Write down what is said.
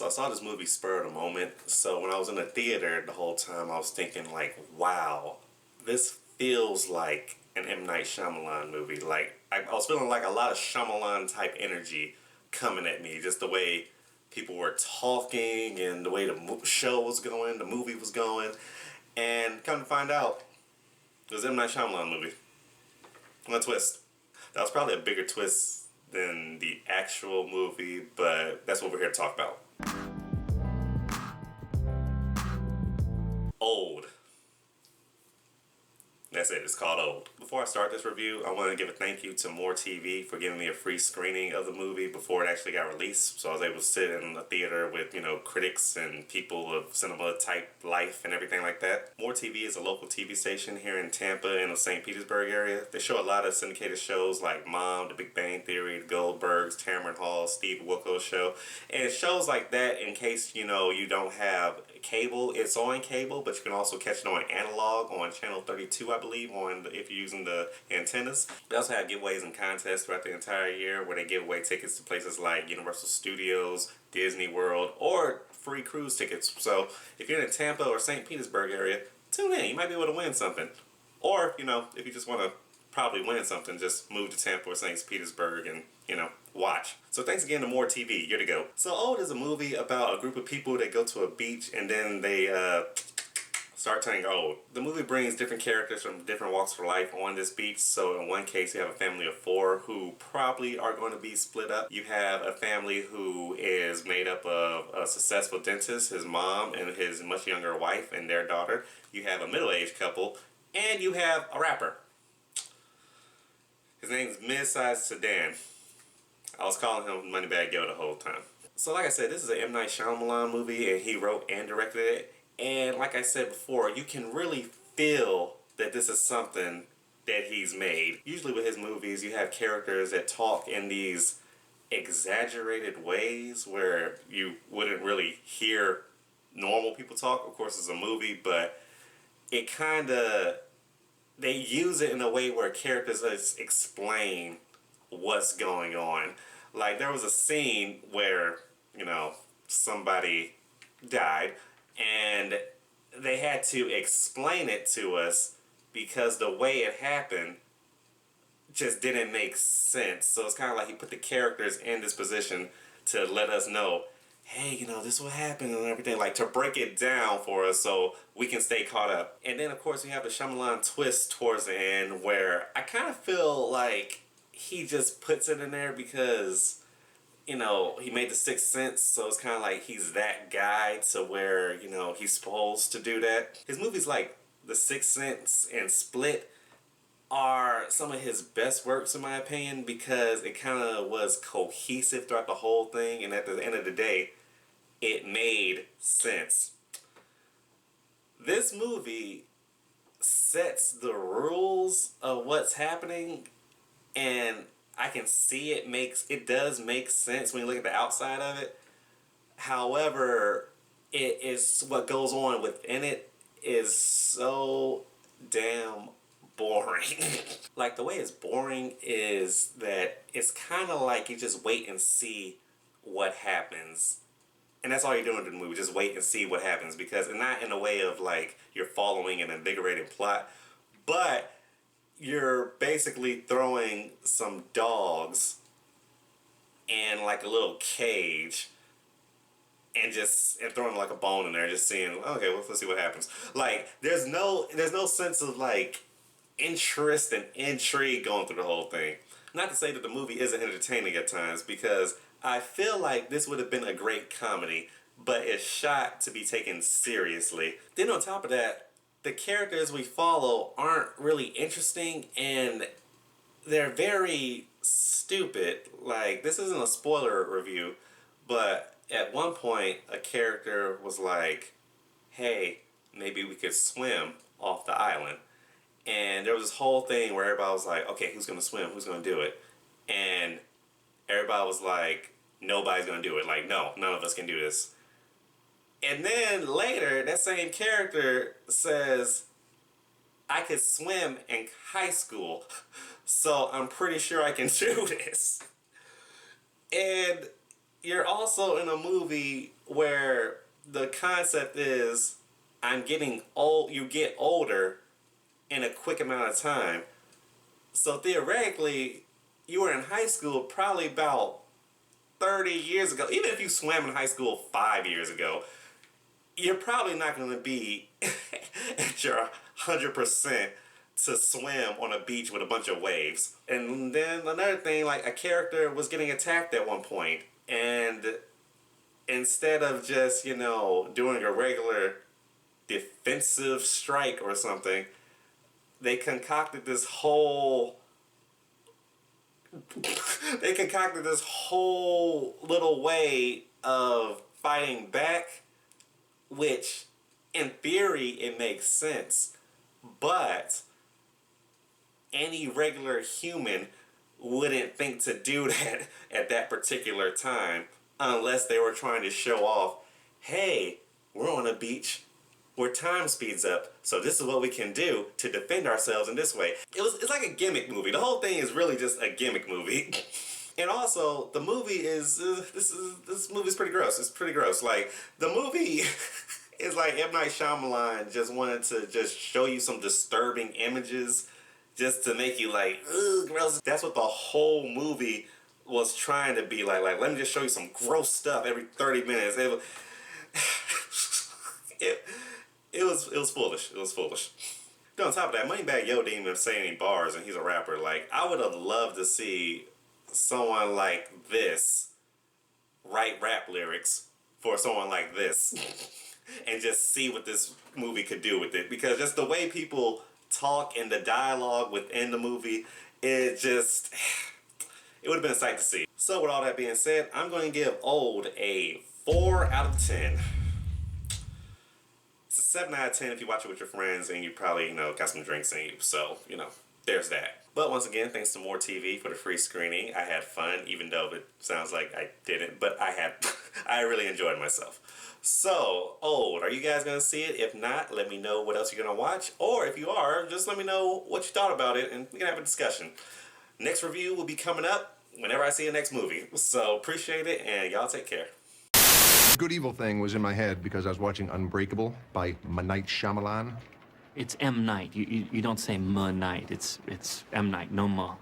So I saw this movie spur of the moment. So when I was in the theater the whole time, I was thinking like, wow, this feels like an M. Night Shyamalan movie. Like I was feeling like a lot of Shyamalan type energy coming at me. Just the way people were talking and the way the show was going, the movie was going. And come to find out, it was M. Night Shyamalan movie. One twist. That was probably a bigger twist than the actual movie, but that's what we're here to talk about. Old. That's it, it's called Old. Before I start this review, I want to give a thank you to More TV for giving me a free screening of the movie before it actually got released. So I was able to sit in the theater with, critics and people of cinema type life and everything like that. More TV is a local TV station here in Tampa in the St. Petersburg area. They show a lot of syndicated shows like Mom, The Big Bang Theory, The Goldbergs, Tamron Hall, Steve Wilkos Show. And shows like that, in case, you don't have cable, it's on cable, but you can also catch it on analog on channel 32, I believe, if you're using the antennas. They also have giveaways and contests throughout the entire year where they give away tickets to places like Universal Studios, Disney World, or free cruise tickets. So if you're in the Tampa or St. Petersburg area, tune in. You might be able to win something. Or, if you just want to probably win something, just move to Tampa or St. Petersburg and, watch. So thanks again to More TV. You're to go. So Old is a movie about a group of people that go to a beach and then they start turning old. The movie brings different characters from different walks of life on this beach. So in one case, you have a family of 4 who probably are going to be split up. You have a family who is made up of a successful dentist, his mom, and his much younger wife and their daughter. You have a middle-aged couple, and you have a rapper. His name's Midsize Sedan. I was calling him Moneybagg Yo the whole time. So like I said, this is an M. Night Shyamalan movie, and he wrote and directed it. And like I said before, you can really feel that this is something that he's made. Usually with his movies, you have characters that talk in these exaggerated ways where you wouldn't really hear normal people talk. Of course, it's a movie, but it they use it in a way where characters explain what's going on. Like there was a scene where, somebody died and they had to explain it to us because the way it happened just didn't make sense. So it's kind of like he put the characters in this position to let us know, hey, this is what happened and everything, like to break it down for us so we can stay caught up. And then of course you have the Shyamalan twist towards the end where I kind of feel like he just puts it in there because, he made The Sixth Sense, so it's kind of like he's that guy to where, he's supposed to do that. His movies like The Sixth Sense and Split are some of his best works in my opinion because it kind of was cohesive throughout the whole thing, and at the end of the day, it made sense. This movie sets the rules of what's happening, and I can see it does make sense when you look at the outside of it. However, it is what goes on within it is so damn boring. Like the way it's boring is that it's kind of like you just wait and see what happens. And that's all you're doing in the movie, just wait and see what happens, because it's not in a way of like you're following an invigorating plot, but you're basically throwing some dogs in like a little cage and throwing like a bone in there, just seeing, okay, well, let's see what happens. Like there's no sense of like interest and intrigue going through the whole thing. Not to say that the movie isn't entertaining at times, because I feel like this would have been a great comedy, but it's shot to be taken seriously. Then on top of that, the characters we follow aren't really interesting and they're very stupid. Like, this isn't a spoiler review, but at one point a character was like, hey, maybe we could swim off the island. And there was this whole thing where everybody was like, okay, who's going to swim? Who's going to do it? And everybody was like, nobody's going to do it. Like, no, none of us can do this. And then later, that same character says, I could swim in high school, so I'm pretty sure I can do this. And you're also in a movie where the concept is I'm getting old, you get older in a quick amount of time. So theoretically, you were in high school probably about 30 years ago. Even if you swam in high school 5 years ago, you're probably not going to be at your 100% to swim on a beach with a bunch of waves. And then another thing, like a character was getting attacked at one point, and instead of just, you know, doing a regular defensive strike or something, they concocted this whole little way of fighting back, which in theory it makes sense, but any regular human wouldn't think to do that at that particular time unless they were trying to show off, hey, we're on a beach where time speeds up, so this is what we can do to defend ourselves in this way. It's like a gimmick movie. The whole thing is really just a gimmick movie. And also, the movie is this movie's pretty gross. It's pretty gross. Like, the movie is like M. Night Shyamalan just wanted to just show you some disturbing images just to make you like, ugh, gross. That's what the whole movie was trying to be like, let me just show you some gross stuff every 30 minutes. It was foolish. It was foolish. But on top of that, Moneybagg Yo didn't even say any bars, and he's a rapper. Like, I would have loved to see someone like this write rap lyrics for someone like this and just see what this movie could do with it. Because just the way people talk and the dialogue within the movie, it would have been a sight to see. So with all that being said, I'm going to give Old a 4 out of 10. It's a 7 out of 10 if you watch it with your friends and you probably, you know, got some drinks in you. So, you know, there's that. But once again, thanks to More TV for the free screening. I had fun, even though it sounds like I didn't. But I really enjoyed myself. So, Old, are you guys going to see it? If not, let me know what else you're going to watch. Or if you are, just let me know what you thought about it and we can have a discussion. Next review will be coming up whenever I see the next movie. So, appreciate it and y'all take care. Good Evil thing was in my head because I was watching Unbreakable by M. Night Shyamalan. It's M. Night. You don't say M. Night. It's M. Night. No more.